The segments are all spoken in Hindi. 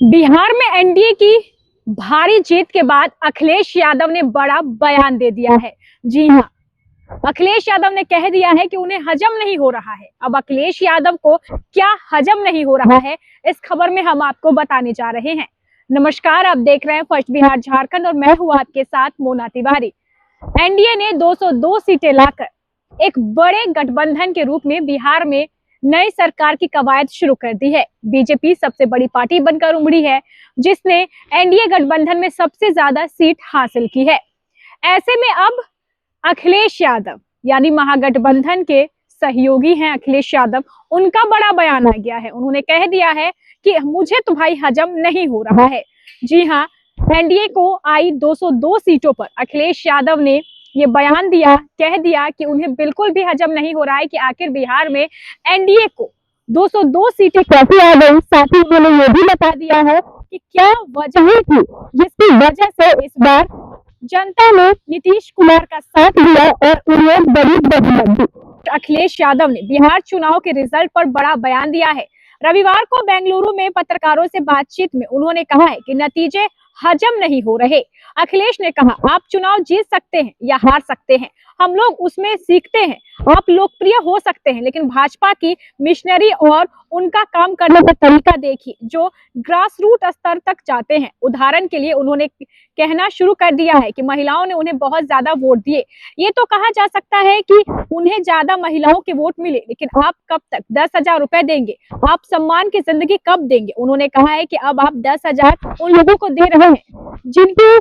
बिहार में एनडीए की भारी जीत के बाद अखिलेश यादव ने बड़ा बयान दे दिया है। जी हाँ, अखिलेश यादव ने कह दिया है कि उन्हें हजम नहीं हो रहा है। अब अखिलेश यादव को क्या हजम नहीं हो रहा है, इस खबर में हम आपको बताने जा रहे हैं। नमस्कार, आप देख रहे हैं फर्स्ट बिहार झारखंड और मैं हूं आपके साथ मोना तिवारी। एनडीए ने 202 सीटें लाकर एक बड़े गठबंधन के रूप में बिहार में नई सरकार की कवायद शुरू कर दी है। बीजेपी सबसे बड़ी पार्टी बनकर उभरी है, जिसने एनडीए गठबंधन में सबसे ज्यादा सीट हासिल की है। ऐसे में अब अखिलेश यादव यानी महागठबंधन के सहयोगी हैं अखिलेश यादव, उनका बड़ा बयान आ गया है। उन्होंने कह दिया है कि मुझे तो भाई हजम नहीं हो रहा है। जी हाँ, एनडीए को आई 202 सीटों पर अखिलेश यादव ने ये बयान दिया, कह दिया कि उन्हें बिल्कुल भी हजम नहीं हो रहा है कि आखिर बिहार में एनडीए को 202 सीटें कैसे आ गई। साथ ही उन्होंने ये भी बता दिया है कि क्या वजह थी जिसकी वजह से इस बार जनता ने नीतीश कुमार का साथ दिया और उन्हें बड़ी बहुमत दी। अखिलेश यादव ने बिहार चुनाव के रिजल्ट पर बड़ा बयान दिया है। रविवार को बेंगलुरु में पत्रकारों से बातचीत में उन्होंने कहा है कि नतीजे हजम नहीं हो रहे। अखिलेश ने कहा, आप चुनाव जीत सकते हैं या हार सकते हैं, हम लोग उसमें सीखते हैं। आप लोकप्रिय हो सकते हैं, लेकिन भाजपा की मिशनरी और उनका काम करने का तरीका देखिए, जो ग्रास रूट स्तर तक जाते हैं। उदाहरण के लिए उन्होंने कहना शुरू कर दिया है कि महिलाओं ने उन्हें बहुत ज्यादा वोट दिए। ये तो कहा जा सकता है कि उन्हें ज्यादा महिलाओं के वोट मिले, लेकिन आप कब तक 10,000 रुपए देंगे? आप सम्मान की जिंदगी कब देंगे? उन्होंने कहा है कि अब आप 10,000 उन लोगों को दे रहे हैं जिनके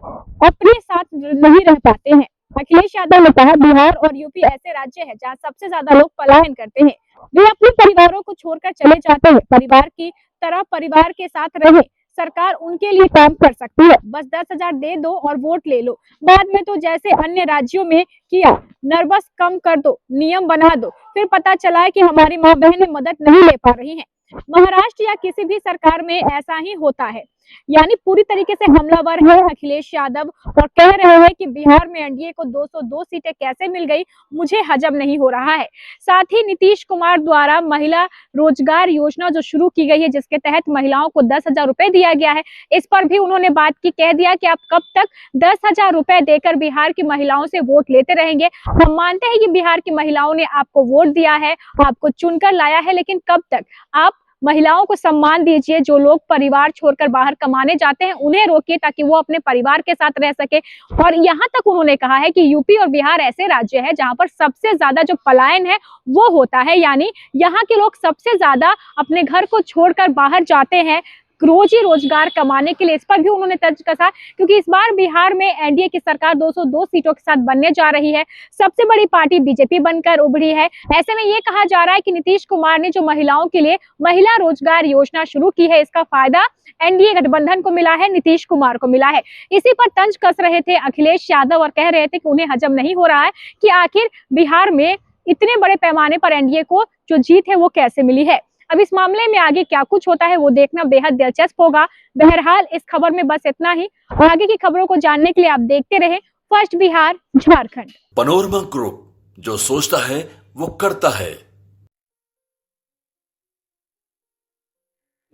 अपने साथ नहीं रह पाते हैं। अखिलेश यादव ने कहा, बिहार और यूपी ऐसे राज्य है जहाँ सबसे ज्यादा लोग पलायन करते हैं। वे अपने परिवारों को छोड़कर चले जाते हैं। परिवार की तरह परिवार के साथ रहे, सरकार उनके लिए काम कर सकती है। बस 10,000 दे दो और वोट ले लो। बाद में तो जैसे अन्य राज्यों में किया, नर्वस कम कर दो, नियम बना दो, फिर पता चला है कि हमारी माँ बहनें मदद नहीं ले पा रही हैं। महाराष्ट्र या किसी भी सरकार में ऐसा ही होता है। यानी पूरी तरीके से हमलावर है अखिलेश यादव और कह रहे हैं कि बिहार में एनडीए को 202 सीटें कैसे मिल गई, मुझे हजम नहीं हो रहा है। साथ ही नीतीश कुमार द्वारा महिला रोजगार योजना जो शुरू की गई है, जिसके तहत महिलाओं को 10,000 रुपए दिया गया है, इस पर भी उन्होंने बात की। कह दिया कि आप कब तक 10,000 रुपए देकर बिहार की महिलाओं से वोट लेते रहेंगे? हम मानते हैं कि बिहार की महिलाओं ने आपको वोट दिया है, आपको चुनकर लाया है, लेकिन कब तक? आप महिलाओं को सम्मान दीजिए। जो लोग परिवार छोड़कर बाहर कमाने जाते हैं, उन्हें रोकिए ताकि वो अपने परिवार के साथ रह सके। और यहाँ तक उन्होंने कहा है कि यूपी और बिहार ऐसे राज्य है जहाँ पर सबसे ज्यादा जो पलायन है वो होता है, यानी यहाँ के लोग सबसे ज्यादा अपने घर को छोड़कर बाहर जाते हैं रोजी रोजगार कमाने के लिए। इस पर भी उन्होंने तर्ज कसा, क्योंकि इस बार बिहार में एनडीए की सरकार 202 सीटों के साथ बनने जा रही है। सबसे बड़ी पार्टी बीजेपी बनकर उभरी है। ऐसे में ये कहा जा रहा है कि नीतीश कुमार ने जो महिलाओं के लिए महिला रोजगार योजना शुरू की है, इसका फायदा एनडीए गठबंधन को मिला है, नीतीश कुमार को मिला है। इसी पर तंज कस रहे थे अखिलेश यादव और कह रहे थे कि उन्हें हजम नहीं हो रहा है कि आखिर बिहार में इतने बड़े पैमाने पर एनडीए को जो जीत है वो कैसे मिली है। अब इस मामले में आगे क्या कुछ होता है वो देखना बेहद दिलचस्प होगा। बहरहाल इस खबर में बस इतना ही। आगे की खबरों को जानने के लिए आप देखते रहे first Bihar Jharkhand. Panorama group, जो सोचता है वो करता है।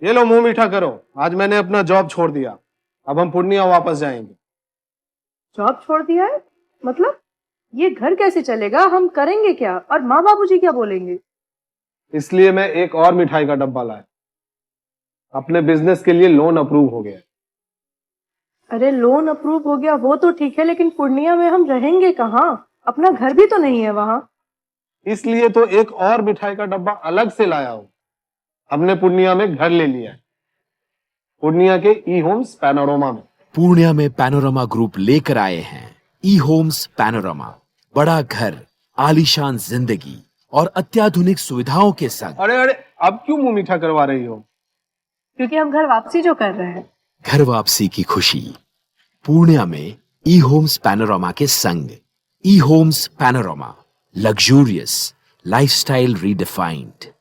ये लो, मुंह मीठा करो। आज मैंने अपना जॉब छोड़ दिया, अब हम पूर्णिया वापस जाएंगे। जॉब छोड़ दिया है? मतलब ये घर कैसे चलेगा? हम करेंगे क्या? और माँ बाबूजी क्या बोलेंगे? इसलिए मैं एक और मिठाई का डब्बा लाया। अपने बिजनेस के लिए लोन अप्रूव हो गया। अरे लोन अप्रूव हो गया वो तो ठीक है, लेकिन पूर्णिया में हम रहेंगे कहाँ? अपना घर भी तो नहीं है वहां। इसलिए तो एक और मिठाई का डब्बा अलग से लाया हूं। हमने पूर्णिया में घर ले लिया है, पूर्णिया के ई होम्स पैनोरमा में। पूर्णिया में पैनोरमा ग्रुप लेकर आए हैं ई होम्स पैनोरमा। बड़ा घर, आलीशान जिंदगी और अत्याधुनिक सुविधाओं के संग। अरे अरे, अब क्यों मुंह मीठा करवा रही हो? क्योंकि हम घर वापसी जो कर रहे हैं। घर वापसी की खुशी पूर्णिया में ई होम्स पैनोरमा के संग। ई Homes Panorama, luxurious lifestyle redefined.